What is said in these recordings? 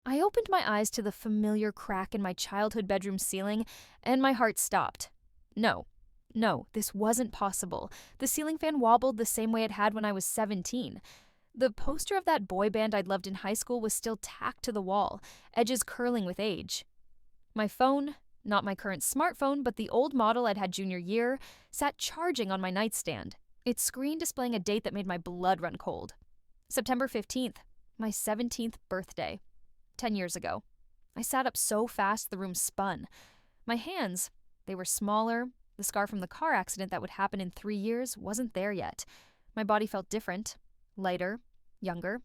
I opened my eyes to the familiar crack in my childhood bedroom ceiling, and my heart stopped. No, no, this wasn't possible. The ceiling fan wobbled the same way it had when I was 17. The poster of that boy band I'd loved in high school was still tacked to the wall, edges curling with age. My phone, not my current smartphone, but the old model I'd had junior year, sat charging on my nightstand, its screen displaying a date that made my blood run cold. September 15th, my 17th birthday. 10 years ago. I sat up so fast the room spun. My hands, they were smaller. The scar from the car accident that would happen in 3 years wasn't there yet. My body felt different, lighter, younger.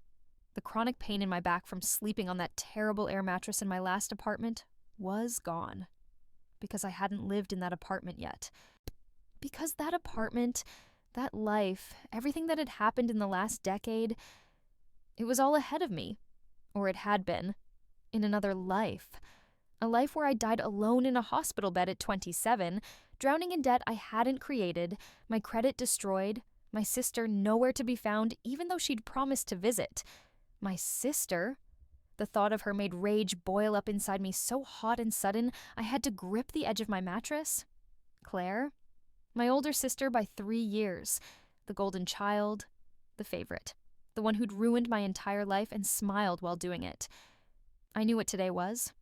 The chronic pain in my back from sleeping on that terrible air mattress in my last apartment was gone. Because I hadn't lived in that apartment yet. Because that apartment, that life, everything that had happened in the last decade, it was all ahead of me. Or it had been. In another life. A life where I died alone in a hospital bed at 27, drowning in debt I hadn't created, my credit destroyed, my sister nowhere to be found even though she'd promised to visit. My sister? The thought of her made rage boil up inside me so hot and sudden I had to grip the edge of my mattress. Claire? My older sister by 3 years. The golden child. The favorite. The one who'd ruined my entire life and smiled while doing it. I knew what today was.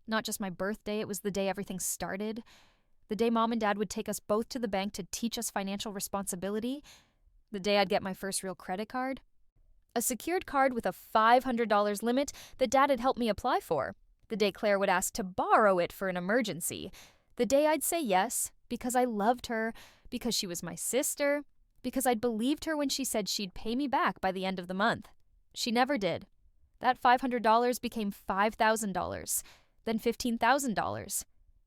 Not just my birthday, it was the day everything started. The day Mom and Dad would take us both to the bank to teach us financial responsibility. The day I'd get my first real credit card. A secured card with a $500 limit that Dad had helped me apply for. The day Claire would ask to borrow it for an emergency. The day I'd say yes, because I loved her, because she was my sister, because I'd believed her when she said she'd pay me back by the end of the month. She never did. That $500 became $5,000, then $15,000,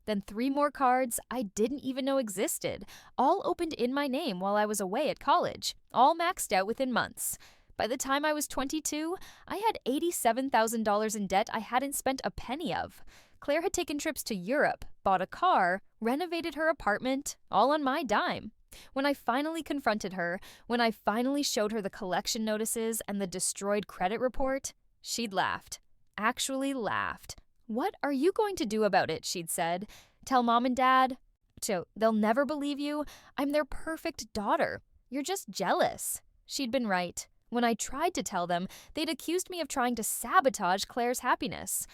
then 3 more cards I didn't even know existed, all opened in my name while I was away at college, all maxed out within months. By the time I was 22, I had $87,000 in debt I hadn't spent a penny of. Claire had taken trips to Europe, bought a car, renovated her apartment, all on my dime. When I finally confronted her, when I finally showed her the collection notices and the destroyed credit report, she'd laughed. Actually laughed. "What are you going to do about it?" she'd said. "Tell Mom and Dad? So they'll never believe you? I'm their perfect daughter. You're just jealous." She'd been right. When I tried to tell them, they'd accused me of trying to sabotage Claire's happiness.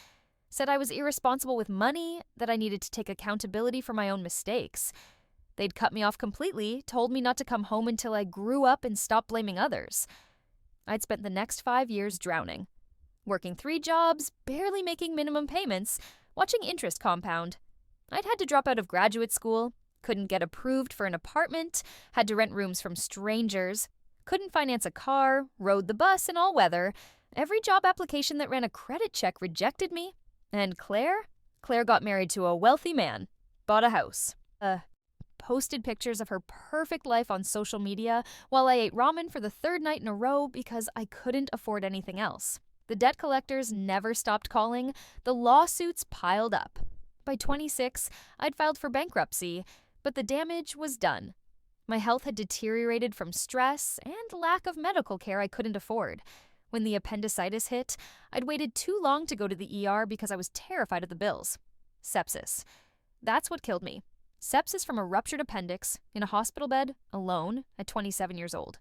Said I was irresponsible with money, that I needed to take accountability for my own mistakes. They'd cut me off completely, told me not to come home until I grew up and stopped blaming others. I'd spent the next 5 years drowning. Working 3 jobs, barely making minimum payments, watching interest compound. I'd had to drop out of graduate school, couldn't get approved for an apartment, had to rent rooms from strangers, couldn't finance a car, rode the bus in all weather. Every job application that ran a credit check rejected me. And Claire? Claire got married to a wealthy man, bought a house, posted pictures of her perfect life on social media while I ate ramen for the 3rd night in a row because I couldn't afford anything else. The debt collectors never stopped calling. The lawsuits piled up. By 26, I'd filed for bankruptcy, but the damage was done. My health had deteriorated from stress and lack of medical care I couldn't afford. When the appendicitis hit, I'd waited too long to go to the ER because I was terrified of the bills. Sepsis. That's what killed me. Sepsis from a ruptured appendix, in a hospital bed, alone, at 27 years old.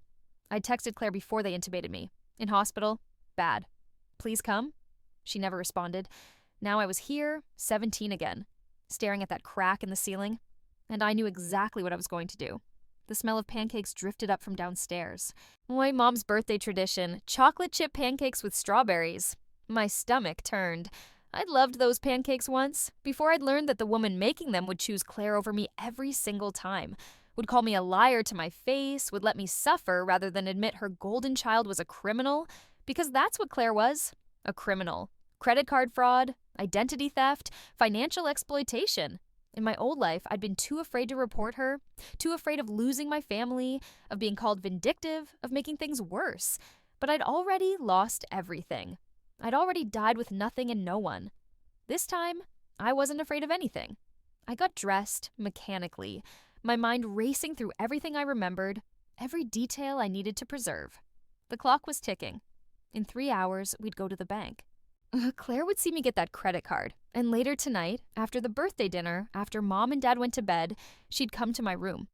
I texted Claire before they intubated me. In hospital, bad. Please come? She never responded. Now I was here, 17 again, staring at that crack in the ceiling, and I knew exactly what I was going to do. The smell of pancakes drifted up from downstairs. My mom's birthday tradition, chocolate chip pancakes with strawberries. My stomach turned. I'd loved those pancakes once, before I'd learned that the woman making them would choose Claire over me every single time, would call me a liar to my face, would let me suffer rather than admit her golden child was a criminal, because that's what Claire was, a criminal. Credit card fraud, identity theft, financial exploitation. In my old life, I'd been too afraid to report her, too afraid of losing my family, of being called vindictive, of making things worse. But I'd already lost everything. I'd already died with nothing and no one. This time, I wasn't afraid of anything. I got dressed mechanically, my mind racing through everything I remembered, every detail I needed to preserve. The clock was ticking. In 3 hours, we'd go to the bank. Claire would see me get that credit card, and later tonight, after the birthday dinner, after Mom and Dad went to bed, she'd come to my room.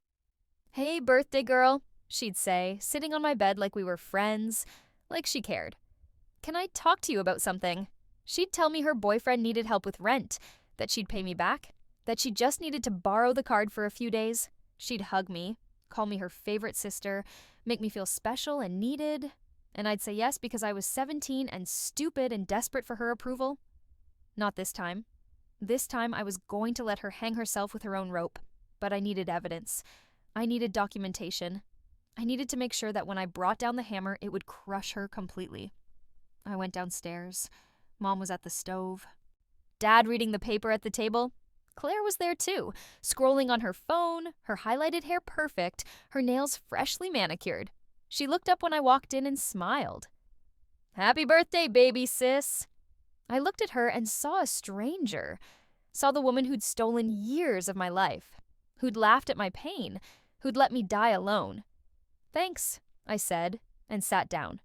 "Hey, birthday girl," she'd say, sitting on my bed like we were friends, like she cared. "Can I talk to you about something?" She'd tell me her boyfriend needed help with rent, that she'd pay me back, that she just needed to borrow the card for a few days. She'd hug me, call me her favorite sister, make me feel special and needed, and I'd say yes because I was 17 and stupid and desperate for her approval. Not this time. This time I was going to let her hang herself with her own rope, but I needed evidence. I needed documentation. I needed to make sure that when I brought down the hammer, it would crush her completely. I went downstairs. Mom was at the stove. Dad reading the paper at the table. Claire was there too, scrolling on her phone, her highlighted hair perfect, her nails freshly manicured. She looked up when I walked in and smiled. "Happy birthday, baby sis." I looked at her and saw a stranger. Saw the woman who'd stolen years of my life, who'd laughed at my pain, who'd let me die alone. "Thanks," I said, and sat down.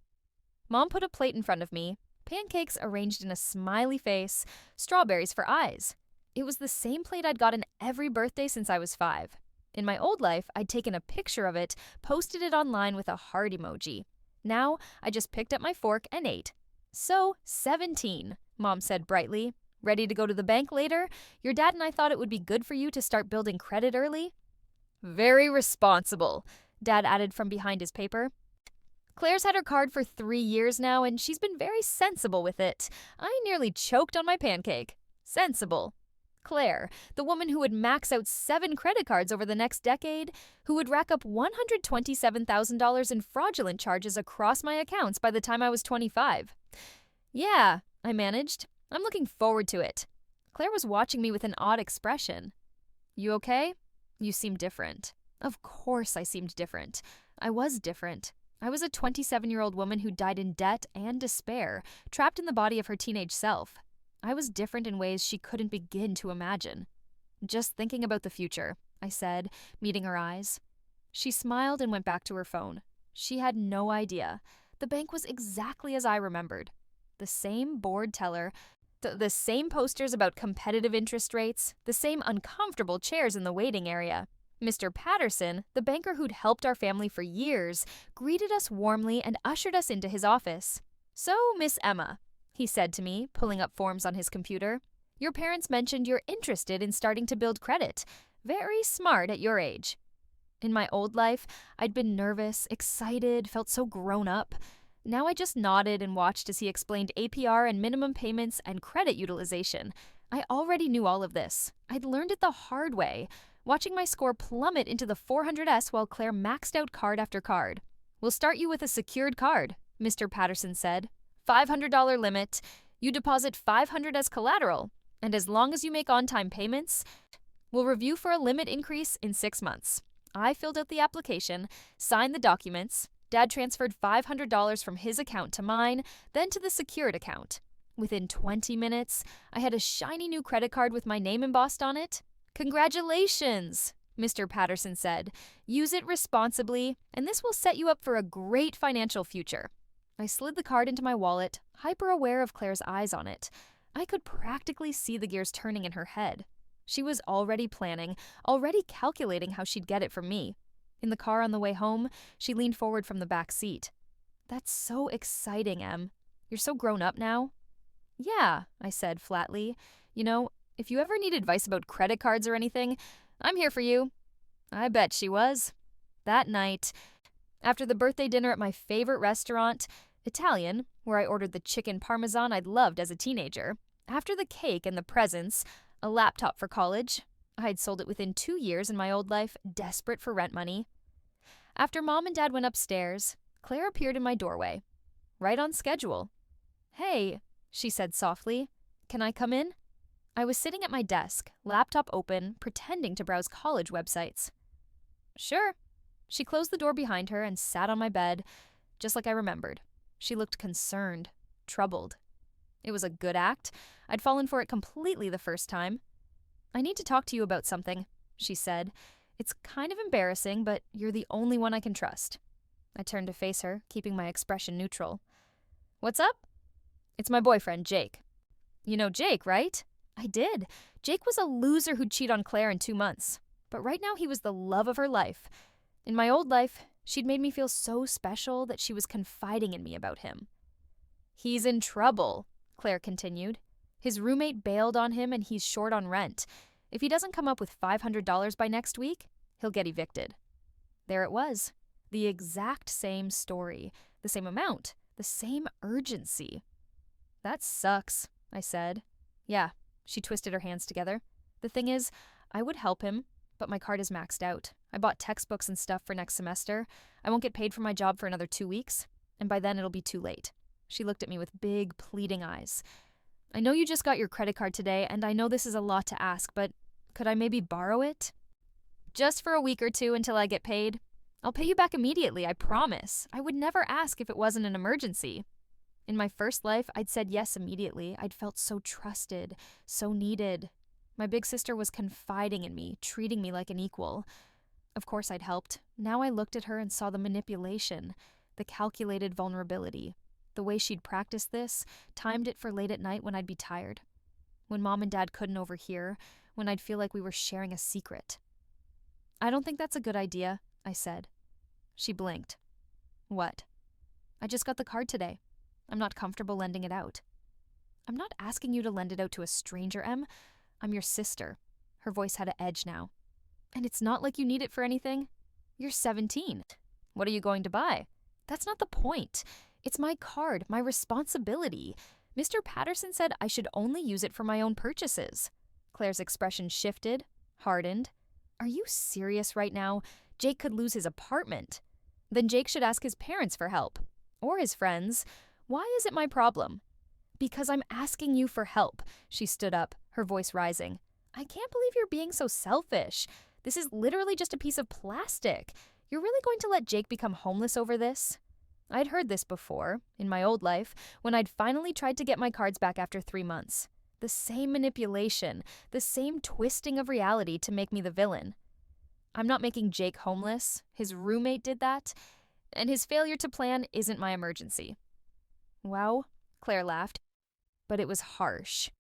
Mom put a plate in front of me, pancakes arranged in a smiley face, strawberries for eyes. It was the same plate I'd gotten every birthday since I was 5. In my old life, I'd taken a picture of it, posted it online with a heart emoji. Now, I just picked up my fork and ate. "So, 17, Mom said brightly. "Ready to go to the bank later? Your dad and I thought it would be good for you to start building credit early." "Very responsible," Dad added from behind his paper. "Claire's had her card for 3 years now, and she's been very sensible with it. I nearly choked on my pancake. Sensible. Claire, the woman who would max out 7 credit cards over the next decade, who would rack up $127,000 in fraudulent charges across my accounts by the time I was 25. "Yeah," I managed. "I'm looking forward to it." Claire was watching me with an odd expression. "You okay? You seem different." Of course I seemed different. I was different. I was a 27-year-old woman who died in debt and despair, trapped in the body of her teenage self. I was different in ways she couldn't begin to imagine. "Just thinking about the future," I said, meeting her eyes. She smiled and went back to her phone. She had no idea. The bank was exactly as I remembered. The same bored teller, the same posters about competitive interest rates, the same uncomfortable chairs in the waiting area. Mr. Patterson, the banker who'd helped our family for years, greeted us warmly and ushered us into his office. "So, Miss Emma," he said to me, pulling up forms on his computer, "your parents mentioned you're interested in starting to build credit. Very smart at your age." In my old life, I'd been nervous, excited, felt so grown up. Now I just nodded and watched as he explained APR and minimum payments and credit utilization. I already knew all of this. I'd learned it the hard way, watching my score plummet into the 400s while Claire maxed out card after card. "We'll start you with a secured card," Mr. Patterson said. $500 limit. You deposit $500 as collateral, and as long as you make on-time payments, we'll review for a limit increase in 6 months. I filled out the application, signed the documents. Dad transferred $500 from his account to mine, then to the secured account. Within 20 minutes, I had a shiny new credit card with my name embossed on it. "Congratulations," Mr. Patterson said. "Use it responsibly, and this will set you up for a great financial future." I slid the card into my wallet, hyper-aware of Claire's eyes on it. I could practically see the gears turning in her head. She was already planning, already calculating how she'd get it from me. In the car on the way home, she leaned forward from the back seat. "That's so exciting, Em. You're so grown up now." "Yeah," I said flatly. "You know, if you ever need advice about credit cards or anything, I'm here for you." I bet she was. That night, after the birthday dinner at my favorite restaurant, Italian, where I ordered the chicken parmesan I'd loved as a teenager, after the cake and the presents, a laptop for college. I'd sold it within 2 years in my old life, desperate for rent money. After Mom and Dad went upstairs, Claire appeared in my doorway. Right on schedule. "Hey," she said softly, "can I come in?" I was sitting at my desk, laptop open, pretending to browse college websites. "Sure." She closed the door behind her and sat on my bed, just like I remembered. She looked concerned, troubled. It was a good act. I'd fallen for it completely the first time. "I need to talk to you about something," she said. "It's kind of embarrassing, but you're the only one I can trust." I turned to face her, keeping my expression neutral. "What's up?" It's my boyfriend, Jake. You know Jake, right? I did. Jake was a loser who'd cheat on Claire in 2 months. But right now he was the love of her life. In my old life, she'd made me feel so special that she was confiding in me about him. He's in trouble, Claire continued. His roommate bailed on him and he's short on rent. If he doesn't come up with $500 by next week, he'll get evicted. There it was. The exact same story. The same amount. The same urgency. That sucks, I said. Yeah, she twisted her hands together. The thing is, I would help him, but my card is maxed out. I bought textbooks and stuff for next semester. I won't get paid for my job for another 2 weeks, and by then it'll be too late. She looked at me with big, pleading eyes. I know you just got your credit card today, and I know this is a lot to ask, but could I maybe borrow it? Just for a week or two until I get paid. I'll pay you back immediately, I promise. I would never ask if it wasn't an emergency. In my first life, I'd said yes immediately. I'd felt so trusted, so needed. My big sister was confiding in me, treating me like an equal. Of course I'd helped. Now I looked at her and saw the manipulation, the calculated vulnerability. The way she'd practiced this, timed it for late at night when I'd be tired. When Mom and Dad couldn't overhear, when I'd feel like we were sharing a secret. I don't think that's a good idea, I said. She blinked. What? I just got the card today. I'm not comfortable lending it out. I'm not asking you to lend it out to a stranger, Em. I'm your sister. Her voice had an edge now. And it's not like you need it for anything. You're 17. What are you going to buy? That's not the point. It's my card, my responsibility. Mr. Patterson said I should only use it for my own purchases. Claire's expression shifted, hardened. Are you serious right now? Jake could lose his apartment. Then Jake should ask his parents for help. Or his friends. Why is it my problem? Because I'm asking you for help. She stood up, her voice rising. I can't believe you're being so selfish. This is literally just a piece of plastic. You're really going to let Jake become homeless over this? I'd heard this before, in my old life, when I'd finally tried to get my cards back after 3 months. The same manipulation, the same twisting of reality to make me the villain. I'm not making Jake homeless. His roommate did that. And his failure to plan isn't my emergency. Wow, Claire laughed. But it was harsh.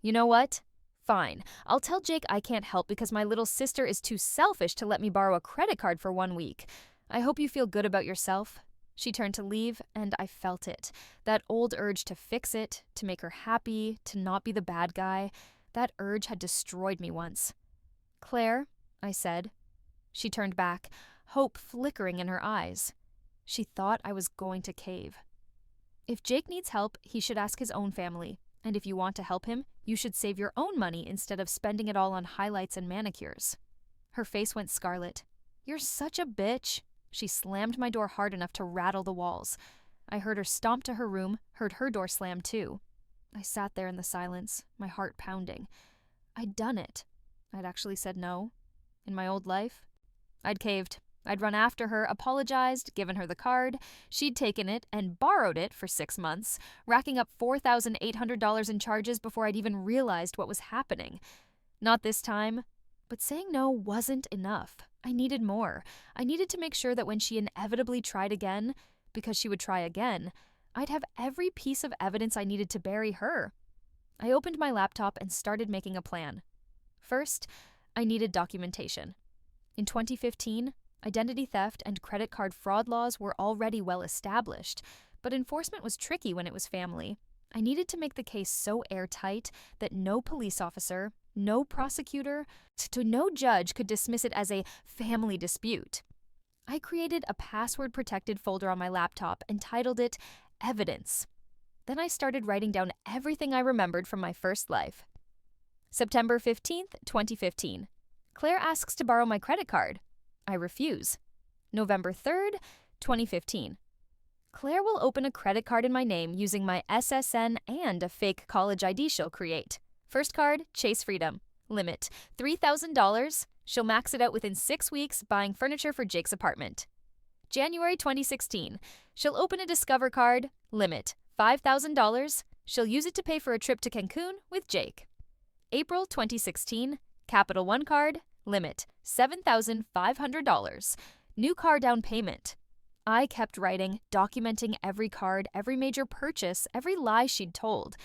You know what? Fine. I'll tell Jake I can't help because my little sister is too selfish to let me borrow a credit card for 1 week. I hope you feel good about yourself. She turned to leave, and I felt it. That old urge to fix it, to make her happy, to not be the bad guy. That urge had destroyed me once. Claire, I said. She turned back, hope flickering in her eyes. She thought I was going to cave. If Jake needs help, he should ask his own family. And if you want to help him, you should save your own money instead of spending it all on highlights and manicures. Her face went scarlet. You're such a bitch. She slammed my door hard enough to rattle the walls. I heard her stomp to her room, heard her door slam too. I sat there in the silence, my heart pounding. I'd done it. I'd actually said no. In my old life, I'd caved. I'd run after her, apologized, given her the card. She'd taken it and borrowed it for 6 months, racking up $4,800 in charges before I'd even realized what was happening. Not this time. But saying no wasn't enough. I needed more. I needed to make sure that when she inevitably tried again, because she would try again, I'd have every piece of evidence I needed to bury her. I opened my laptop and started making a plan. First, I needed documentation. In 2015, identity theft and credit card fraud laws were already well established, but enforcement was tricky when it was family. I needed to make the case so airtight that no police officer, no prosecutor, to no judge could dismiss it as a family dispute. I created a password-protected folder on my laptop and titled it Evidence. Then I started writing down everything I remembered from my first life. September 15th, 2015. Claire asks to borrow my credit card. I refuse. November 3rd, 2015. Claire will open a credit card in my name using my SSN and a fake college ID she'll create. First card, Chase Freedom. Limit, $3,000. She'll max it out within 6 weeks buying furniture for Jake's apartment. January 2016. She'll open a Discover card. Limit, $5,000. She'll use it to pay for a trip to Cancun with Jake. April 2016. Capital One card. Limit, $7,500. New car down payment. I kept writing, documenting every card, every major purchase, every lie she'd told.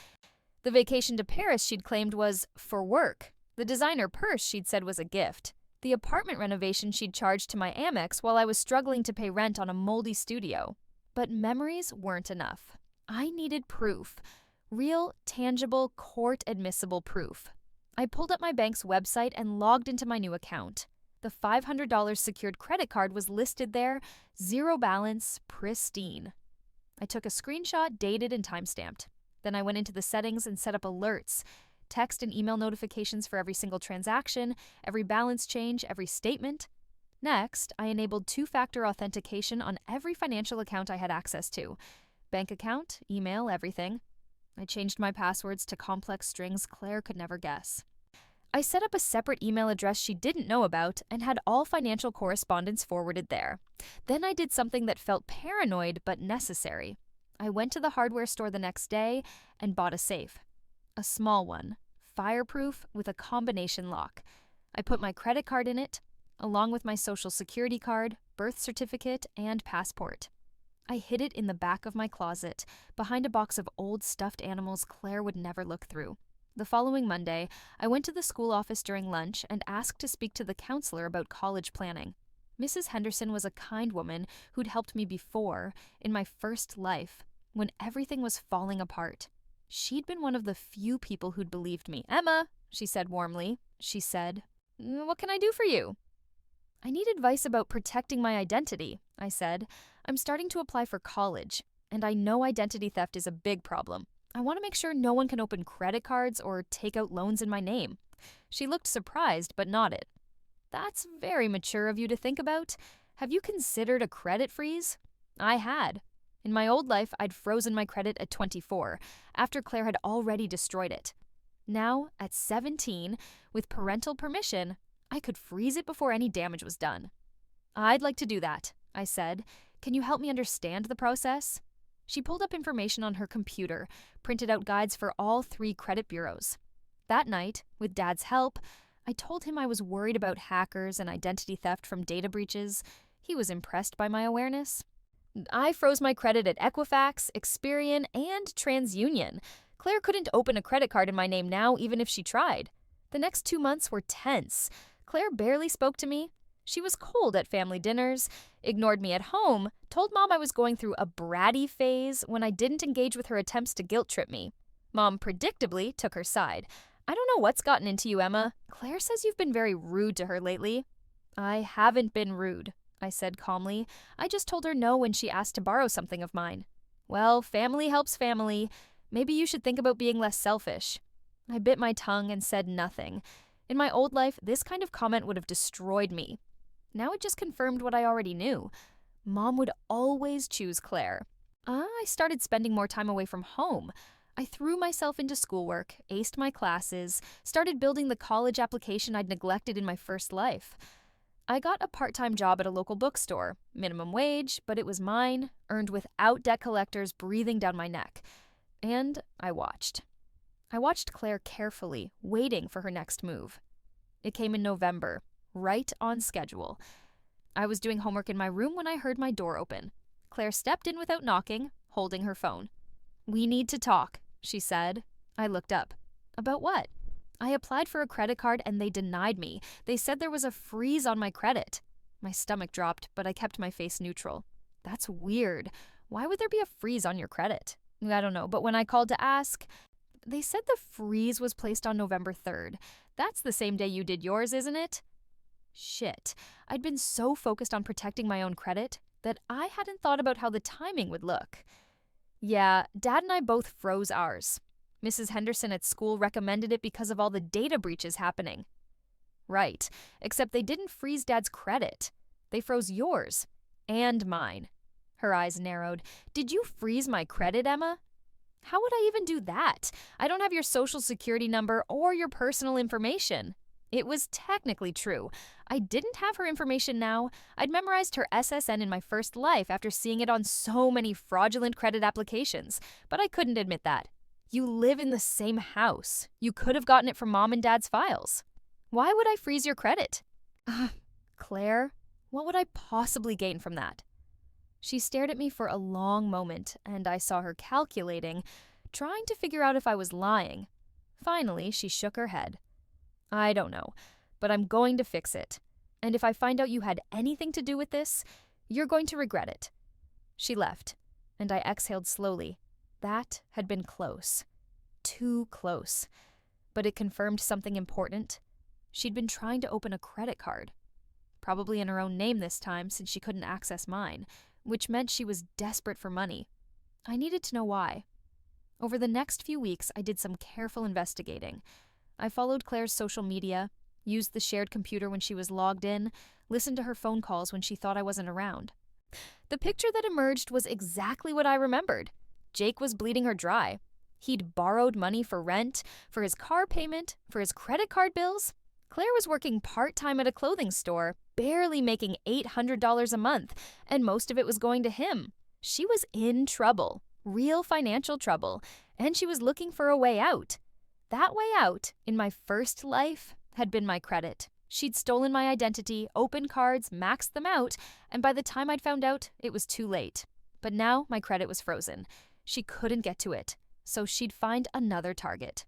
The vacation to Paris she'd claimed was for work. The designer purse she'd said was a gift. The apartment renovation she'd charged to my Amex while I was struggling to pay rent on a moldy studio. But memories weren't enough. I needed proof. Real, tangible, court-admissible proof. I pulled up my bank's website and logged into my new account. The $500 secured credit card was listed there, zero balance, pristine. I took a screenshot, dated and timestamped. Then I went into the settings and set up alerts, text and email notifications for every single transaction, every balance change, every statement. Next, I enabled two-factor authentication on every financial account I had access to. Bank account, email, everything. I changed my passwords to complex strings Claire could never guess. I set up a separate email address she didn't know about and had all financial correspondence forwarded there. Then I did something that felt paranoid but necessary. I went to the hardware store the next day and bought a safe. A small one, fireproof with a combination lock. I put my credit card in it, along with my social security card, birth certificate, and passport. I hid it in the back of my closet, behind a box of old stuffed animals Claire would never look through. The following Monday, I went to the school office during lunch and asked to speak to the counselor about college planning. Mrs. Henderson was a kind woman who'd helped me before, in my first life, when everything was falling apart. She'd been one of the few people who'd believed me. "Emma," she said warmly. She said, "What can I do for you?" "I need advice about protecting my identity," I said. "I'm starting to apply for college, and I know identity theft is a big problem. I want to make sure no one can open credit cards or take out loans in my name." She looked surprised, but nodded. "That's very mature of you to think about. Have you considered a credit freeze?" I had. In my old life, I'd frozen my credit at 24, after Claire had already destroyed it. Now, at 17, with parental permission, I could freeze it before any damage was done. "I'd like to do that," I said. "Can you help me understand the process?" She pulled up information on her computer, printed out guides for all 3 credit bureaus. That night, with Dad's help, I told him I was worried about hackers and identity theft from data breaches. He was impressed by my awareness. I froze my credit at Equifax, Experian, and TransUnion. Claire couldn't open a credit card in my name now, even if she tried. The next 2 months were tense. Claire barely spoke to me. She was cold at family dinners, ignored me at home, told Mom I was going through a bratty phase when I didn't engage with her attempts to guilt-trip me. Mom predictably took her side. "I don't know what's gotten into you, Emma. Claire says you've been very rude to her lately." "I haven't been rude," I said calmly. "I just told her no when she asked to borrow something of mine." "Well, family helps family. Maybe you should think about being less selfish." I bit my tongue and said nothing. In my old life, this kind of comment would have destroyed me. Now it just confirmed what I already knew. Mom would always choose Claire. I started spending more time away from home. I threw myself into schoolwork, aced my classes, started building the college application I'd neglected in my first life. I got a part-time job at a local bookstore, minimum wage, but it was mine, earned without debt collectors breathing down my neck. And I watched. I watched Claire carefully, waiting for her next move. It came in November, right on schedule. I was doing homework in my room when I heard my door open. Claire stepped in without knocking, holding her phone. "We need to talk," she said. I looked up. "About what?" "I applied for a credit card and they denied me. They said there was a freeze on my credit." My stomach dropped, but I kept my face neutral. "That's weird. Why would there be a freeze on your credit?" "I don't know, but when I called to ask, they said the freeze was placed on November 3rd. That's the same day you did yours, isn't it?" Shit. I'd been so focused on protecting my own credit that I hadn't thought about how the timing would look. "Yeah, Dad and I both froze ours. Mrs. Henderson at school recommended it because of all the data breaches happening." "Right, except they didn't freeze Dad's credit. They froze yours. And mine." Her eyes narrowed. "Did you freeze my credit, Emma?" "How would I even do that? I don't have your social security number or your personal information." It was technically true. I didn't have her information now. I'd memorized her SSN in my first life after seeing it on so many fraudulent credit applications, but I couldn't admit that. "You live in the same house. You could have gotten it from Mom and Dad's files. Why would I freeze your credit?" Claire, what would I possibly gain from that? She stared at me for a long moment, and I saw her calculating, trying to figure out if I was lying. Finally, she shook her head. I don't know, but I'm going to fix it. And if I find out you had anything to do with this, you're going to regret it. She left, and I exhaled slowly. That had been close. Too close. But it confirmed something important. She'd been trying to open a credit card. Probably in her own name this time, since she couldn't access mine, which meant she was desperate for money. I needed to know why. Over the next few weeks, I did some careful investigating. I followed Claire's social media, used the shared computer when she was logged in, listened to her phone calls when she thought I wasn't around. The picture that emerged was exactly what I remembered. Jake was bleeding her dry. He'd borrowed money for rent, for his car payment, for his credit card bills. Claire was working part-time at a clothing store, barely making $800 a month, and most of it was going to him. She was in trouble, real financial trouble, and she was looking for a way out. That way out, in my first life, had been my credit. She'd stolen my identity, opened cards, maxed them out, and by the time I'd found out, it was too late. But now my credit was frozen. She couldn't get to it, so she'd find another target.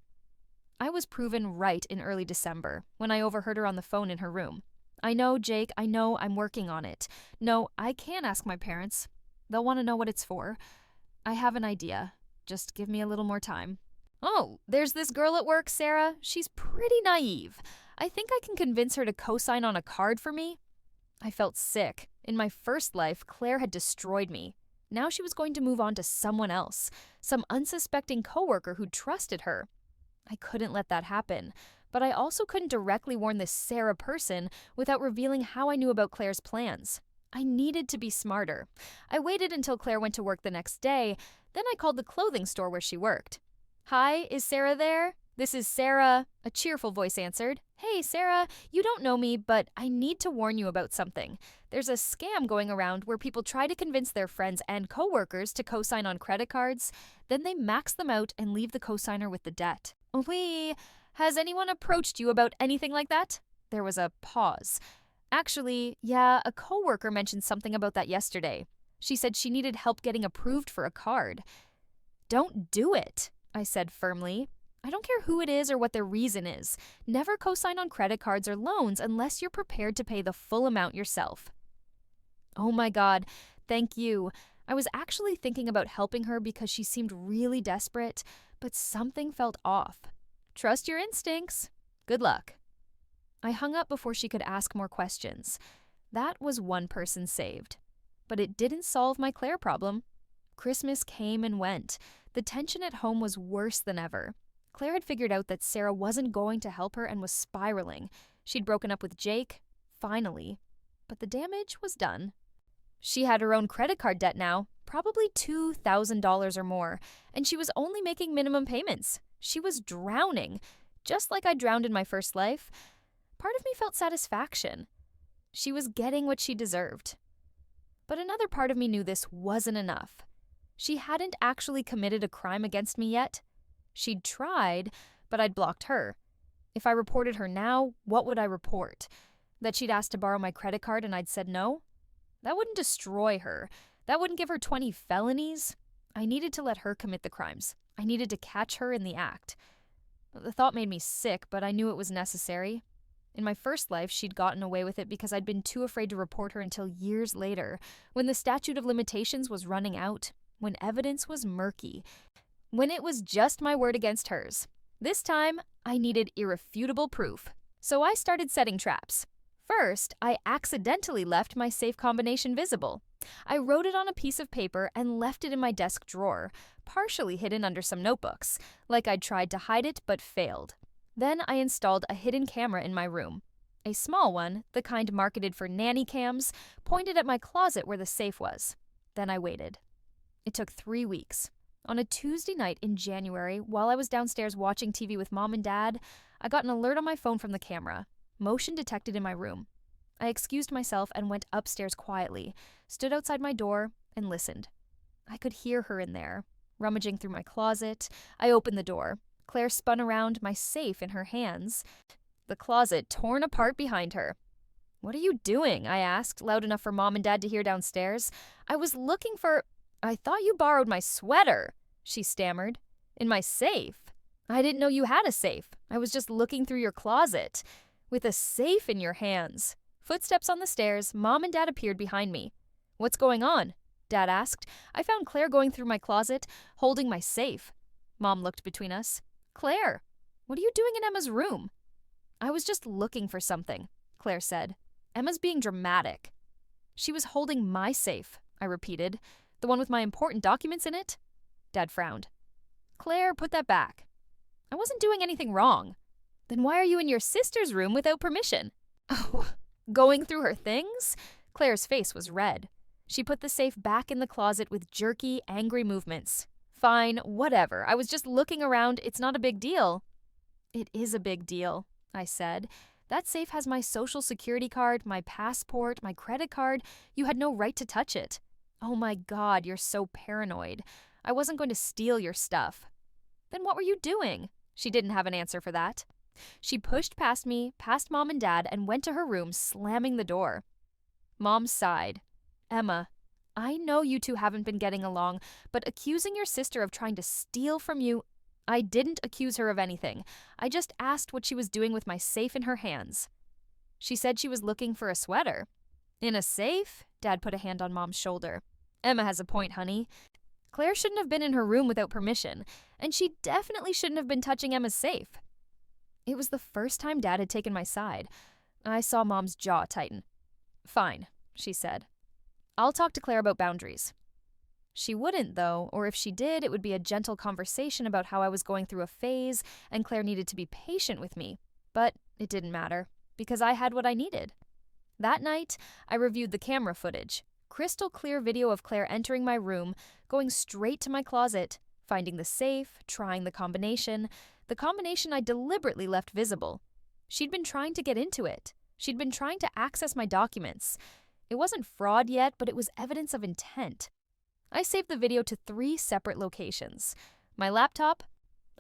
I was proven right in early December when I overheard her on the phone in her room. I know, Jake, I know I'm working on it. No, I can ask my parents. They'll want to know what it's for. I have an idea. Just give me a little more time. Oh, there's this girl at work, Sarah. She's pretty naive. I think I can convince her to co-sign on a card for me. I felt sick. In my first life, Claire had destroyed me. Now she was going to move on to someone else, some unsuspecting coworker who trusted her. I couldn't let that happen, but I also couldn't directly warn this Sarah person without revealing how I knew about Claire's plans. I needed to be smarter. I waited until Claire went to work the next day, then I called the clothing store where she worked. Hi, is Sarah there? This is Sarah, a cheerful voice answered. Hey, Sarah, you don't know me, but I need to warn you about something. There's a scam going around where people try to convince their friends and coworkers to co-sign on credit cards, then they max them out and leave the co-signer with the debt. Has anyone approached you about anything like that? There was a pause. Actually, yeah, a coworker mentioned something about that yesterday. She said she needed help getting approved for a card. Don't do it, I said firmly. I don't care who it is or what their reason is. Never co-sign on credit cards or loans unless you're prepared to pay the full amount yourself. Oh my God, thank you. I was actually thinking about helping her because she seemed really desperate, but something felt off. Trust your instincts. Good luck. I hung up before she could ask more questions. That was one person saved. But it didn't solve my Claire problem. Christmas came and went. The tension at home was worse than ever. Claire had figured out that Sarah wasn't going to help her and was spiraling. She'd broken up with Jake, finally. But the damage was done. She had her own credit card debt now, probably $2,000 or more, and she was only making minimum payments. She was drowning, just like I drowned in my first life. Part of me felt satisfaction. She was getting what she deserved. But another part of me knew this wasn't enough. She hadn't actually committed a crime against me yet. She'd tried, but I'd blocked her. If I reported her now, what would I report? That she'd asked to borrow my credit card and I'd said no? That wouldn't destroy her. That wouldn't give her 20 felonies. I needed to let her commit the crimes. I needed to catch her in the act. The thought made me sick, but I knew it was necessary. In my first life, she'd gotten away with it because I'd been too afraid to report her until years later, when the statute of limitations was running out, when evidence was murky, when it was just my word against hers. This time, I needed irrefutable proof. So I started setting traps. First, I accidentally left my safe combination visible. I wrote it on a piece of paper and left it in my desk drawer, partially hidden under some notebooks, like I'd tried to hide it but failed. Then I installed a hidden camera in my room. A small one, the kind marketed for nanny cams, pointed at my closet where the safe was. Then I waited. It took 3 weeks. On a Tuesday night in January, while I was downstairs watching TV with Mom and Dad, I got an alert on my phone from the camera. Motion detected in my room. I excused myself and went upstairs quietly, stood outside my door, and listened. I could hear her in there, rummaging through my closet. I opened the door. Claire spun around, my safe in her hands. The closet torn apart behind her. "What are you doing?" I asked, loud enough for Mom and Dad to hear downstairs. "I was looking for— I thought you borrowed my sweater," she stammered. "In my safe." "I didn't know you had a safe. I was just looking through your closet." With a safe in your hands. Footsteps on the stairs, Mom and Dad appeared behind me. "What's going on?" Dad asked. I found Claire going through my closet, holding my safe. Mom looked between us. "Claire, what are you doing in Emma's room?" "I was just looking for something," Claire said. "Emma's being dramatic." "She was holding my safe," I repeated. "The one with my important documents in it?" Dad frowned. "Claire, put that back." "I wasn't doing anything wrong." "Then why are you in your sister's room without permission?" "Oh, going through her things?" Claire's face was red. She put the safe back in the closet with jerky, angry movements. "Fine, whatever. I was just looking around. It's not a big deal." "It is a big deal," I said. "That safe has my social security card, my passport, my credit card. You had no right to touch it." "Oh my God, you're so paranoid. I wasn't going to steal your stuff." "Then what were you doing?" She didn't have an answer for that. She pushed past me, past Mom and Dad, and went to her room, slamming the door. Mom sighed. "Emma, I know you two haven't been getting along, but accusing your sister of trying to steal from you— I didn't accuse her of anything. I just asked what she was doing with my safe in her hands." "She said she was looking for a sweater." "In a safe?" Dad put a hand on Mom's shoulder. "Emma has a point, honey. Claire shouldn't have been in her room without permission, and she definitely shouldn't have been touching Emma's safe." It was the first time Dad had taken my side. I saw Mom's jaw tighten. "Fine," she said. "I'll talk to Claire about boundaries." She wouldn't, though, or if she did, it would be a gentle conversation about how I was going through a phase and Claire needed to be patient with me. But it didn't matter, because I had what I needed. That night, I reviewed the camera footage. Crystal clear video of Claire entering my room, going straight to my closet, finding the safe, trying the combination I deliberately left visible. She'd been trying to get into it. She'd been trying to access my documents. It wasn't fraud yet, but it was evidence of intent. I saved the video to 3 separate locations: my laptop,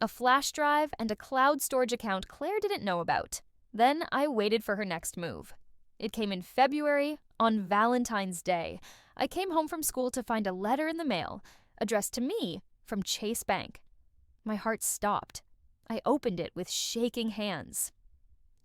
a flash drive, and a cloud storage account Claire didn't know about. Then I waited for her next move. It came in February, on Valentine's Day. I came home from school to find a letter in the mail, addressed to me, from Chase Bank. My heart stopped. I opened it with shaking hands.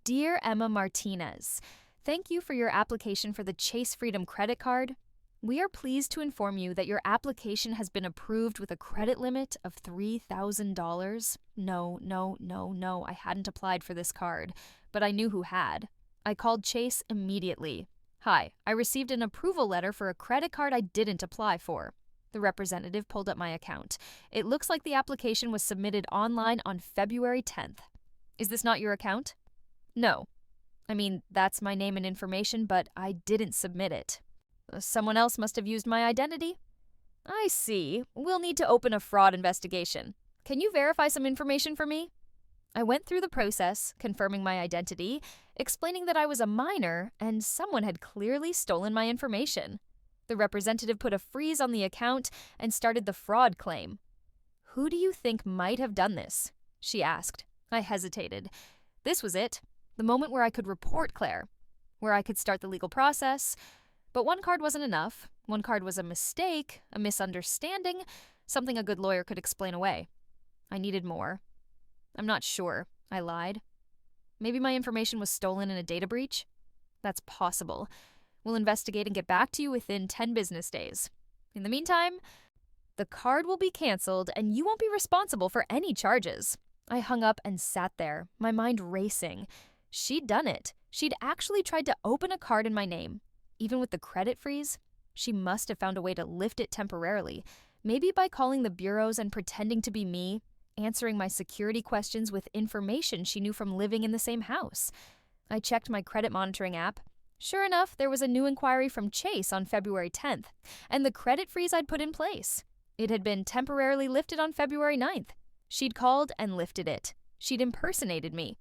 "Dear Emma Martinez, thank you for your application for the Chase Freedom credit card. We are pleased to inform you that your application has been approved with a credit limit of $3,000. No, I hadn't applied for this card, but I knew who had. I called Chase immediately. Hi, I received an approval letter for a credit card I didn't apply for." The representative pulled up my account. "It looks like the application was submitted online on February 10th. Is this not your account?" "No. I mean, that's my name and information, but I didn't submit it." "Someone else must have used my identity." "I see. We'll need to open a fraud investigation. Can you verify some information for me?" I went through the process, confirming my identity, explaining that I was a minor and someone had clearly stolen my information. The representative put a freeze on the account and started the fraud claim. "Who do you think might have done this?" she asked. I hesitated. This was it, the moment where I could report Claire, where I could start the legal process. But one card wasn't enough. One card was a mistake, a misunderstanding, something a good lawyer could explain away. I needed more. "I'm not sure," I lied. "Maybe my information was stolen in a data breach?" "That's possible. We'll investigate and get back to you within 10 business days. In the meantime, the card will be canceled and you won't be responsible for any charges." I hung up and sat there, my mind racing. She'd done it. She'd actually tried to open a card in my name. Even with the credit freeze, she must have found a way to lift it temporarily, maybe by calling the bureaus and pretending to be me, answering my security questions with information she knew from living in the same house. I checked my credit monitoring app. Sure enough, there was a new inquiry from Chase on February 10th, and the credit freeze I'd put in place. It had been temporarily lifted on February 9th. She'd called and lifted it. She'd impersonated me.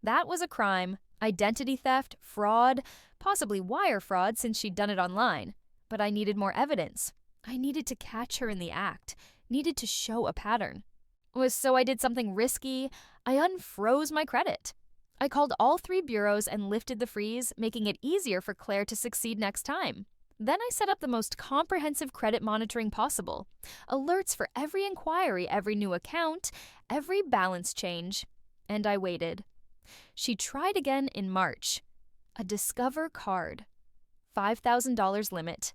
That was a crime. Identity theft, fraud, possibly wire fraud since she'd done it online. But I needed more evidence. I needed to catch her in the act, needed to show a pattern. So I did something risky. I unfroze my credit. I called all 3 bureaus and lifted the freeze, making it easier for Claire to succeed next time. Then I set up the most comprehensive credit monitoring possible. Alerts for every inquiry, every new account, every balance change. And I waited. She tried again in March. A Discover card. $5,000 limit.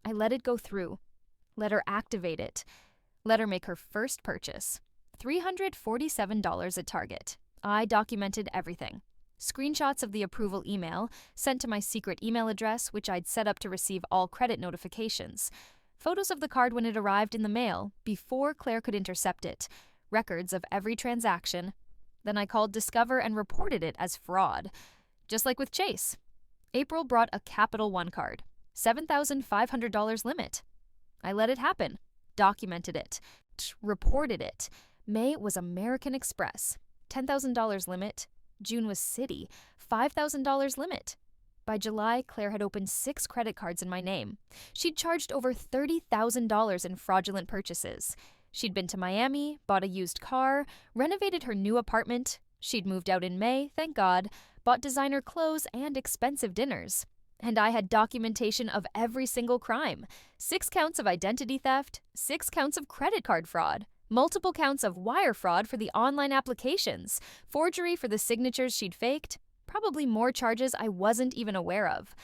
I let it go through. Let her activate it. Let her make her first purchase. $347 at Target. I documented everything. Screenshots of the approval email, sent to my secret email address, which I'd set up to receive all credit notifications. Photos of the card when it arrived in the mail, before Claire could intercept it. Records of every transaction. Then I called Discover and reported it as fraud. Just like with Chase. April brought a Capital One card. $7,500 limit. I let it happen. Documented it. Reported it. May was American Express. $10,000 limit. June was Citi. $5,000 limit. By July, Claire had opened 6 credit cards in my name. She'd charged over $30,000 in fraudulent purchases. She'd been to Miami, bought a used car, renovated her new apartment. She'd moved out in May, thank God, bought designer clothes and expensive dinners. And I had documentation of every single crime. 6 counts of identity theft, 6 counts of credit card fraud, multiple counts of wire fraud for the online applications, forgery for the signatures she'd faked, probably more charges I wasn't even aware of.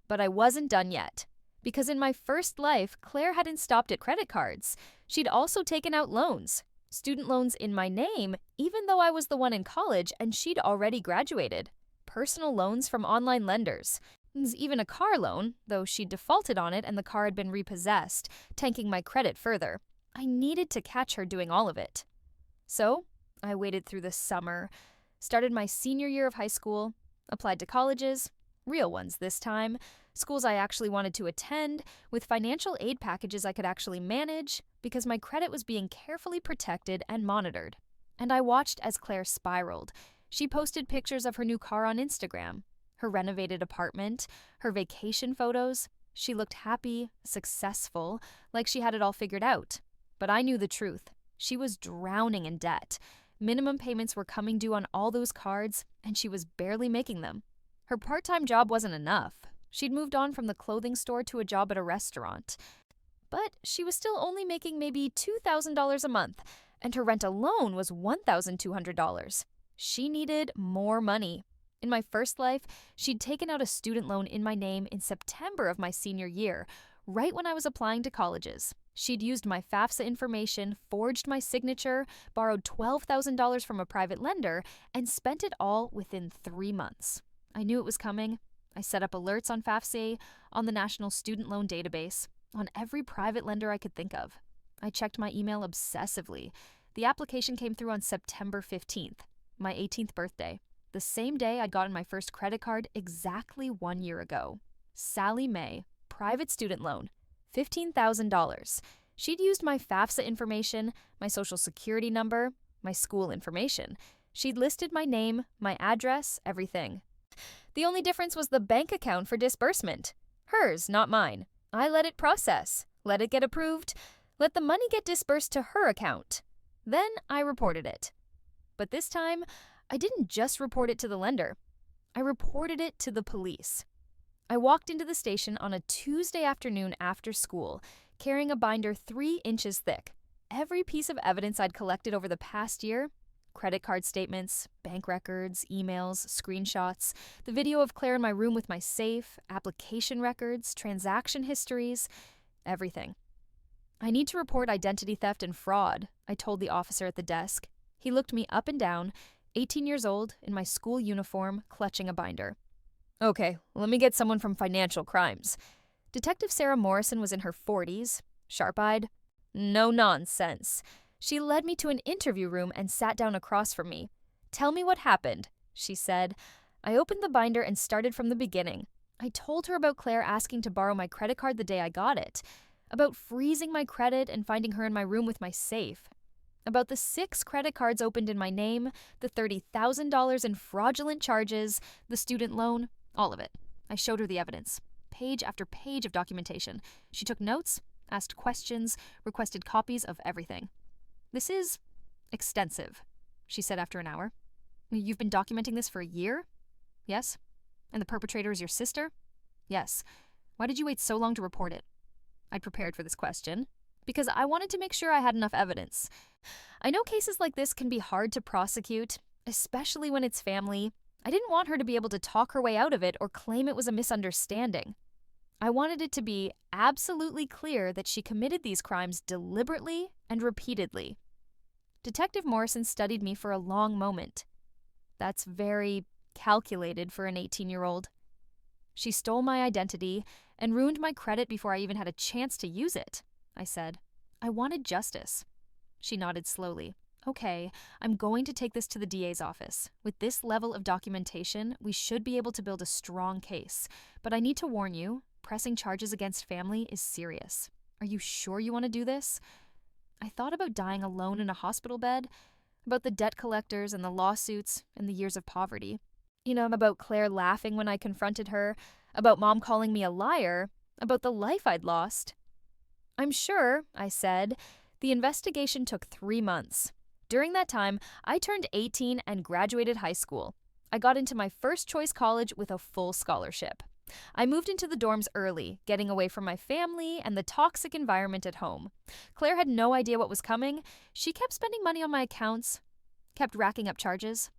But I wasn't done yet. Because in my first life, Claire hadn't stopped at credit cards. She'd also taken out loans. Student loans in my name, even though I was the one in college and she'd already graduated. Personal loans from online lenders. Even a car loan, though she'd defaulted on it and the car had been repossessed, tanking my credit further. I needed to catch her doing all of it. So, I waited through the summer, started my senior year of high school, applied to colleges, real ones this time, schools I actually wanted to attend, with financial aid packages I could actually manage, because my credit was being carefully protected and monitored. And I watched as Claire spiraled. She posted pictures of her new car on Instagram, her renovated apartment, her vacation photos. She looked happy, successful, like she had it all figured out. But I knew the truth. She was drowning in debt. Minimum payments were coming due on all those cards, and she was barely making them. Her part-time job wasn't enough. She'd moved on from the clothing store to a job at a restaurant. But she was still only making maybe $2,000 a month, and her rent alone was $1,200. She needed more money. In my first life, she'd taken out a student loan in my name in September of my senior year, right when I was applying to colleges. She'd used my FAFSA information, forged my signature, borrowed $12,000 from a private lender, and spent it all within 3 months. I knew it was coming. I set up alerts on FAFSA, on the National Student Loan Database, on every private lender I could think of. I checked my email obsessively. The application came through on September 15th, my 18th birthday, the same day I'd gotten my first credit card exactly 1 year ago. Sally Mae, private student loan, $15,000. She'd used my FAFSA information, my social security number, my school information. She'd listed my name, my address, everything. The only difference was the bank account for disbursement. Hers, not mine. I let it process, let it get approved, let the money get disbursed to her account. Then I reported it. But this time, I didn't just report it to the lender. I reported it to the police. I walked into the station on a Tuesday afternoon after school, carrying a binder 3 inches thick. Every piece of evidence I'd collected over the past year, credit card statements, bank records, emails, screenshots, the video of Claire in my room with my safe, application records, transaction histories, everything. I need to report identity theft and fraud, I told the officer at the desk. He looked me up and down, 18 years old, in my school uniform, clutching a binder. Okay, let me get someone from financial crimes. Detective Sarah Morrison was in her 40s, sharp-eyed. No nonsense. She led me to an interview room and sat down across from me. Tell me what happened, she said. I opened the binder and started from the beginning. I told her about Claire asking to borrow my credit card the day I got it, about freezing my credit and finding her in my room with my safe, about the 6 credit cards opened in my name, the $30,000 in fraudulent charges, the student loan, all of it. I showed her the evidence, page after page of documentation. She took notes, asked questions, requested copies of everything. This is extensive, she said after an hour. You've been documenting this for a year? Yes. And the perpetrator is your sister? Yes. Why did you wait so long to report it? I'd prepared for this question because I wanted to make sure I had enough evidence. I know cases like this can be hard to prosecute, especially when it's family. I didn't want her to be able to talk her way out of it or claim it was a misunderstanding. I wanted it to be absolutely clear that she committed these crimes deliberately and repeatedly. Detective Morrison studied me for a long moment. That's very calculated for an 18-year-old. She stole my identity and ruined my credit before I even had a chance to use it, I said. I wanted justice. She nodded slowly. Okay, I'm going to take this to the DA's office. With this level of documentation, we should be able to build a strong case. But I need to warn you, pressing charges against family is serious. Are you sure you want to do this? I thought about dying alone in a hospital bed, about the debt collectors and the lawsuits and the years of poverty. About Claire laughing when I confronted her, about Mom calling me a liar, about the life I'd lost. I'm sure, I said. The investigation took 3 months. During that time, I turned 18 and graduated high school. I got into my first choice college with a full scholarship. I moved into the dorms early, getting away from my family and the toxic environment at home. Claire had no idea what was coming. She kept spending money on my accounts, kept racking up charges.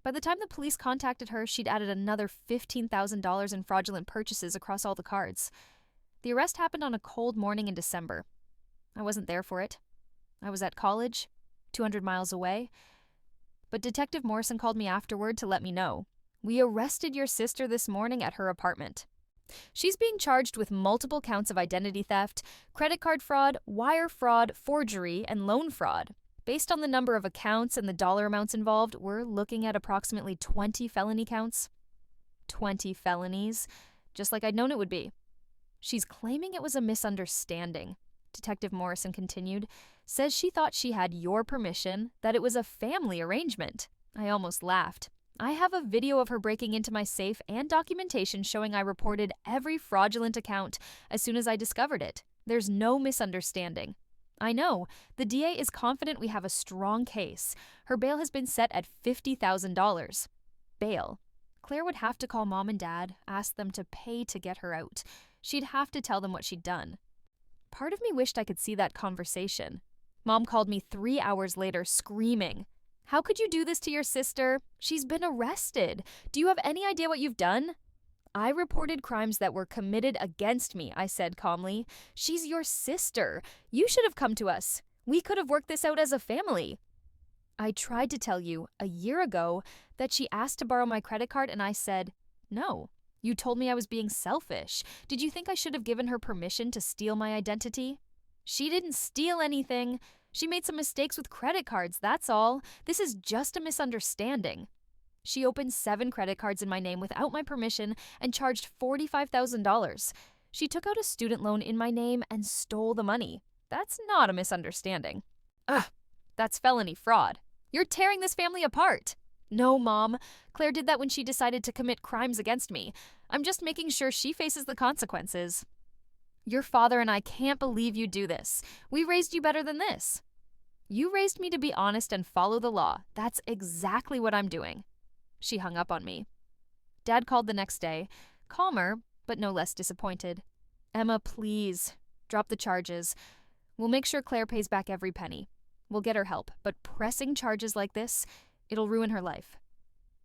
By the time the police contacted her, she'd added another $15,000 in fraudulent purchases across all the cards. The arrest happened on a cold morning in December. I wasn't there for it. I was at college, 200 miles away. But Detective Morrison called me afterward to let me know. We arrested your sister this morning at her apartment. She's being charged with multiple counts of identity theft, credit card fraud, wire fraud, forgery, and loan fraud. Based on the number of accounts and the dollar amounts involved, we're looking at approximately 20 felony counts. 20 felonies, just like I'd known it would be. She's claiming it was a misunderstanding, Detective Morrison continued. Says she thought she had your permission, that it was a family arrangement. I almost laughed. I have a video of her breaking into my safe and documentation showing I reported every fraudulent account as soon as I discovered it. There's no misunderstanding. I know. The DA is confident we have a strong case. Her bail has been set at $50,000. Bail. Claire would have to call Mom and Dad, ask them to pay to get her out. She'd have to tell them what she'd done. Part of me wished I could see that conversation. Mom called me 3 hours later, screaming. How could you do this to your sister? She's been arrested. Do you have any idea what you've done? I reported crimes that were committed against me, I said calmly. She's your sister. You should have come to us. We could have worked this out as a family. I tried to tell you a year ago that she asked to borrow my credit card and I said, no. You told me I was being selfish. Did you think I should have given her permission to steal my identity? She didn't steal anything. She made some mistakes with credit cards, that's all. This is just a misunderstanding. She opened 7 credit cards in my name without my permission and charged $45,000. She took out a student loan in my name and stole the money. That's not a misunderstanding. Ugh, that's felony fraud. You're tearing this family apart. No, Mom. Claire did that when she decided to commit crimes against me. I'm just making sure she faces the consequences. Your father and I can't believe you do this. We raised you better than this. You raised me to be honest and follow the law. That's exactly what I'm doing. She hung up on me. Dad called the next day, calmer, but no less disappointed. Emma, please, drop the charges. We'll make sure Claire pays back every penny. We'll get her help, but pressing charges like this, it'll ruin her life.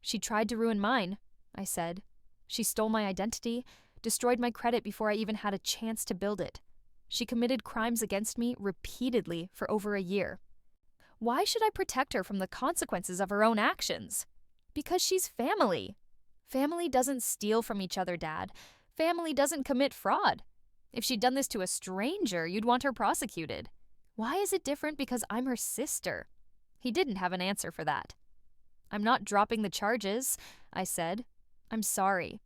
She tried to ruin mine, I said. She stole my identity, destroyed my credit before I even had a chance to build it. She committed crimes against me repeatedly for over a year. Why should I protect her from the consequences of her own actions? Because she's family. Family doesn't steal from each other, Dad. Family doesn't commit fraud. If she'd done this to a stranger, you'd want her prosecuted. Why is it different because I'm her sister? He didn't have an answer for that. I'm not dropping the charges, I said. I'm sorry.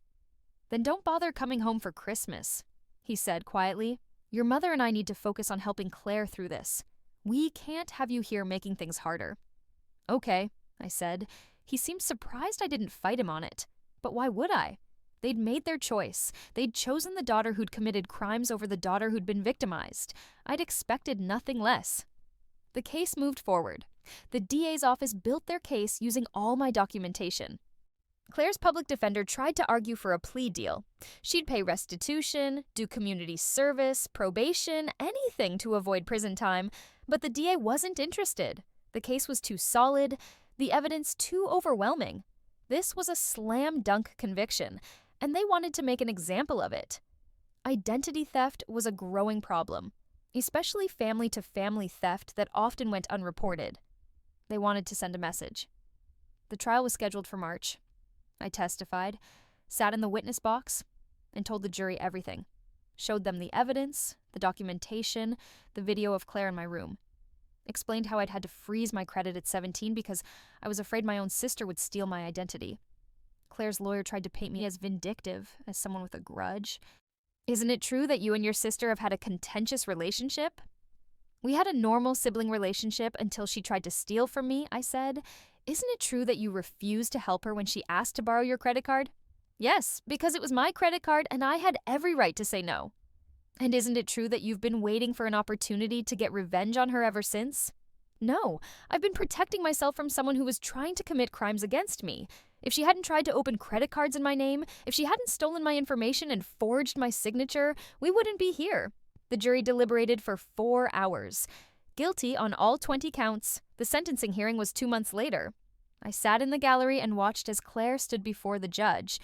Then don't bother coming home for Christmas, he said quietly. Your mother and I need to focus on helping Claire through this. We can't have you here making things harder. Okay, I said. He seemed surprised I didn't fight him on it. But why would I? They'd made their choice. They'd chosen the daughter who'd committed crimes over the daughter who'd been victimized. I'd expected nothing less. The case moved forward. The DA's office built their case using all my documentation. Claire's public defender tried to argue for a plea deal. She'd pay restitution, do community service, probation, anything to avoid prison time, but the DA wasn't interested. The case was too solid, the evidence too overwhelming. This was a slam dunk conviction, and they wanted to make an example of it. Identity theft was a growing problem, especially family-to-family theft that often went unreported. They wanted to send a message. The trial was scheduled for March. I testified, sat in the witness box, and told the jury everything. Showed them the evidence, the documentation, the video of Claire in my room. Explained how I'd had to freeze my credit at 17 because I was afraid my own sister would steal my identity. Claire's lawyer tried to paint me as vindictive, as someone with a grudge. Isn't it true that you and your sister have had a contentious relationship? We had a normal sibling relationship until she tried to steal from me, I said. Isn't it true that you refused to help her when she asked to borrow your credit card? Yes, because it was my credit card and I had every right to say no. And isn't it true that you've been waiting for an opportunity to get revenge on her ever since? No, I've been protecting myself from someone who was trying to commit crimes against me. If she hadn't tried to open credit cards in my name, if she hadn't stolen my information and forged my signature, we wouldn't be here. The jury deliberated for 4 hours. Guilty on all 20 counts. The sentencing hearing was 2 months later. I sat in the gallery and watched as Claire stood before the judge,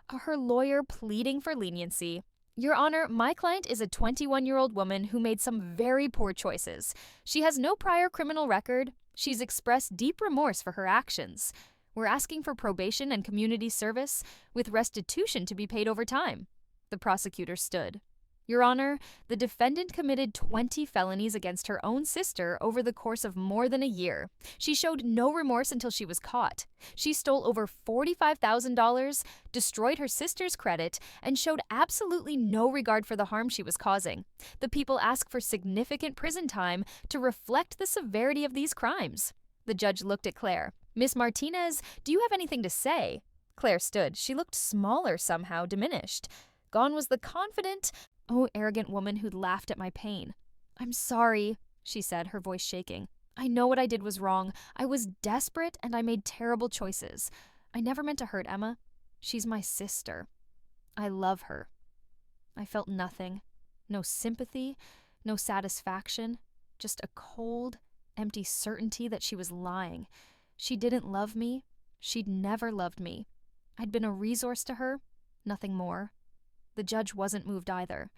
her lawyer pleading for leniency. Your Honor, my client is a 21-year-old woman who made some very poor choices. She has no prior criminal record. She's expressed deep remorse for her actions. We're asking for probation and community service, with restitution to be paid over time. The prosecutor stood. Your Honor, the defendant committed 20 felonies against her own sister over the course of more than a year. She showed no remorse until she was caught. She stole over $45,000, destroyed her sister's credit, and showed absolutely no regard for the harm she was causing. The people ask for significant prison time to reflect the severity of these crimes. The judge looked at Claire. Miss Martinez, do you have anything to say? Claire stood. She looked smaller somehow, diminished. Gone was the confident, arrogant woman who'd laughed at my pain. I'm sorry, she said, her voice shaking. I know what I did was wrong. I was desperate and I made terrible choices. I never meant to hurt Emma. She's my sister. I love her. I felt nothing. No sympathy, no satisfaction, just a cold, empty certainty that she was lying. She didn't love me. She'd never loved me. I'd been a resource to her, nothing more. The judge wasn't moved either.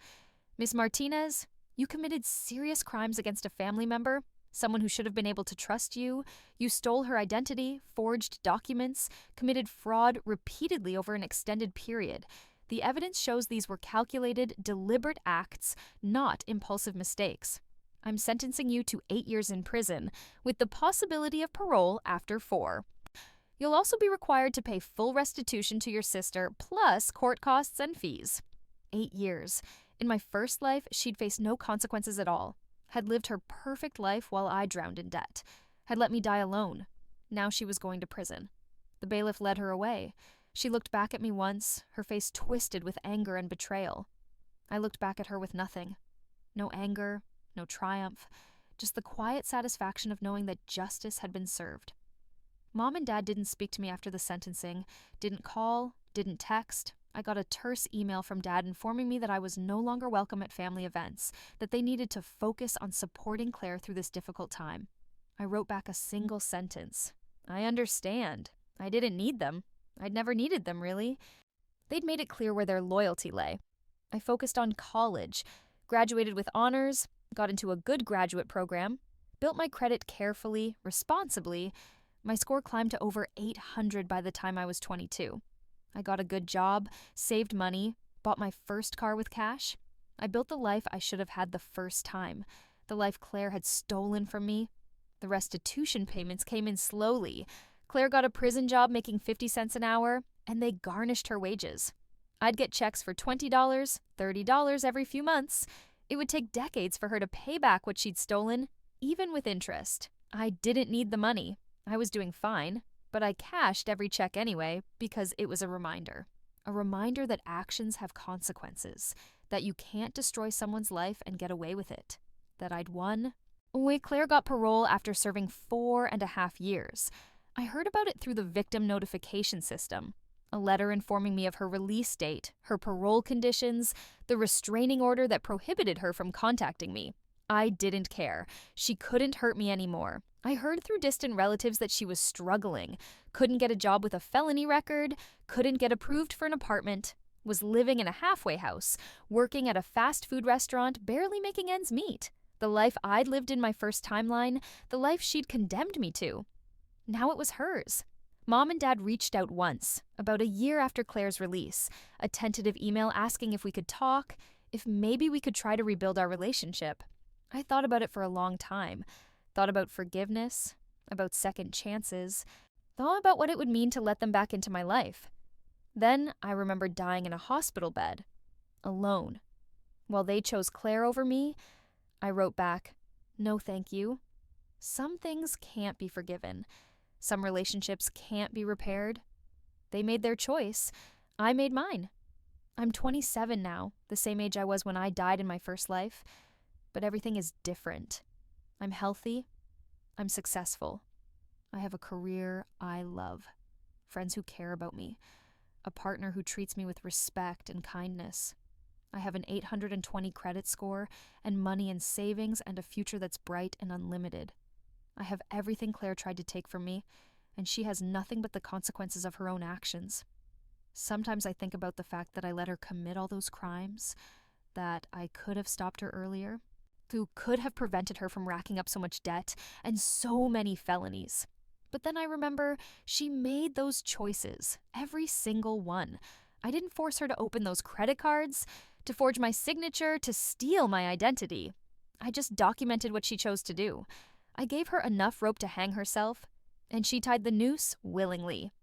Miss Martinez, you committed serious crimes against a family member, someone who should have been able to trust you. You stole her identity, forged documents, committed fraud repeatedly over an extended period. The evidence shows these were calculated, deliberate acts, not impulsive mistakes. I'm sentencing you to 8 years in prison, with the possibility of parole after 4. You'll also be required to pay full restitution to your sister, plus court costs and fees. 8 years. In my first life, she'd faced no consequences at all. Had lived her perfect life while I drowned in debt. Had let me die alone. Now she was going to prison. The bailiff led her away. She looked back at me once, her face twisted with anger and betrayal. I looked back at her with nothing. No anger, no triumph, just the quiet satisfaction of knowing that justice had been served. Mom and Dad didn't speak to me after the sentencing, didn't call, didn't text. I got a terse email from Dad informing me that I was no longer welcome at family events, that they needed to focus on supporting Claire through this difficult time. I wrote back a single sentence. I understand. I didn't need them. I'd never needed them, really. They'd made it clear where their loyalty lay. I focused on college, graduated with honors, got into a good graduate program, built my credit carefully, responsibly. My score climbed to over 800 by the time I was 22. I got a good job, saved money, bought my first car with cash. I built the life I should have had the first time, the life Claire had stolen from me. The restitution payments came in slowly. Claire got a prison job making 50 cents an hour, and they garnished her wages. I'd get checks for $20, $30 every few months. It would take decades for her to pay back what she'd stolen, even with interest. I didn't need the money. I was doing fine, but I cashed every check anyway because it was a reminder. A reminder that actions have consequences, that you can't destroy someone's life and get away with it, that I'd won When Claire got parole after serving 4.5 years, I heard about it through the victim notification system. A letter informing me of her release date, her parole conditions, the restraining order that prohibited her from contacting me. I didn't care. She couldn't hurt me anymore. I heard through distant relatives that she was struggling, couldn't get a job with a felony record, couldn't get approved for an apartment, was living in a halfway house, working at a fast food restaurant, barely making ends meet. The life I'd lived in my first timeline, the life she'd condemned me to. Now it was hers. Mom and Dad reached out once, about a year after Claire's release, a tentative email asking if we could talk, if maybe we could try to rebuild our relationship. I thought about it for a long time. Thought about forgiveness, about second chances, thought about what it would mean to let them back into my life. Then I remembered dying in a hospital bed, alone. While they chose Claire over me, I wrote back, "No thank you." Some things can't be forgiven. Some relationships can't be repaired. They made their choice. I made mine. I'm 27 now, the same age I was when I died in my first life. But everything is different. I'm healthy. I'm successful. I have a career I love. Friends who care about me. A partner who treats me with respect and kindness. I have an 820 credit score and money in savings and a future that's bright and unlimited. I have everything Claire tried to take from me, and she has nothing but the consequences of her own actions. Sometimes I think about the fact that I let her commit all those crimes, that I could have stopped her earlier, who could have prevented her from racking up so much debt and so many felonies. But then I remember she made those choices, every single one. I didn't force her to open those credit cards, to forge my signature, to steal my identity. I just documented what she chose to do. I gave her enough rope to hang herself, and she tied the noose willingly.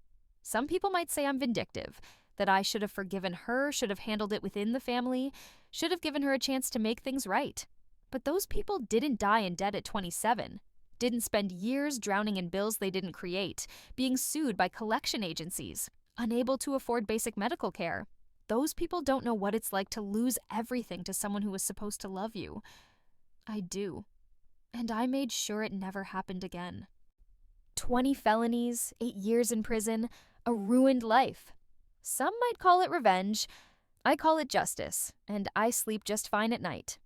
Some people might say I'm vindictive, that I should have forgiven her, should have handled it within the family, should have given her a chance to make things right. But those people didn't die in debt at 27, didn't spend years drowning in bills they didn't create, being sued by collection agencies, unable to afford basic medical care. Those people don't know what it's like to lose everything to someone who was supposed to love you. I do. And I made sure it never happened again. 20 felonies, 8 years in prison, a ruined life. Some might call it revenge. I call it justice, and I sleep just fine at night.